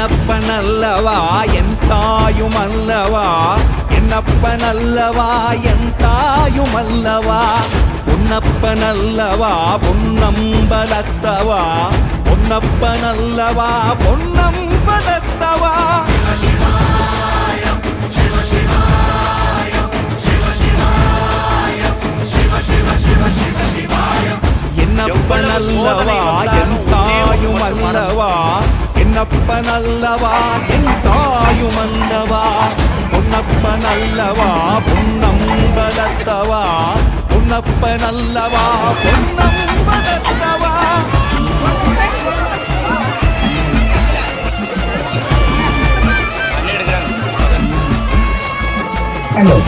என்னப்பனல்லவா என் தாயுமல்லவா, என்னப்பனல்லவா என் தாயுமல்லவா, பொன்னப்பனல்லவா பொன்னம்பலத்தவா, பொன்னப்பனல்லவா பொன்னம்பலத்தவா. என்னப்பனல்லவா என் தாயுமல்லவா, என்னப்பனல்லவா என் தாயுமல்லவா, பொன்னப்பனல்லவா பொன்னம்பலத்தவா, பொன்னப்பனல்லவா பொன்னம்பலத்தவா. Hello